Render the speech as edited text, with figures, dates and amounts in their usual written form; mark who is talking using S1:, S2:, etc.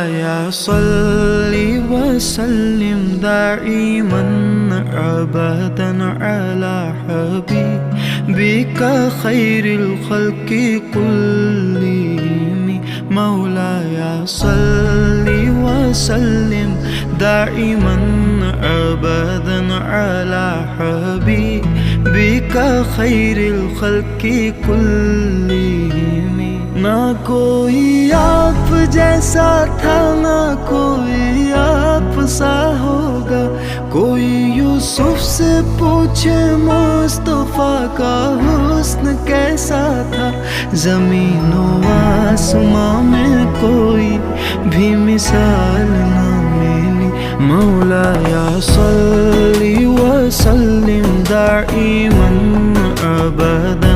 S1: मौलाया सल्ली वसल्लिम दाइमन अबदन अला हबीबिका खैरिल खल्क़ि कुल्लिहिम। मौलाया सल्ली वसल्लिम दाइमन अबदन अला हबीबिका खैरिल खल्क़ि कुल्लिहिम। ना कोई आप जैसा था, ना कोई आप सा होगा। कोई यूसुफ से पूछे मुस्तफा का हुस्न कैसा था। ज़मीनो आसमां में कोई भी मिसाल ना मिली। मौलाया सल्ली वसल्लिम दाइमन अबदा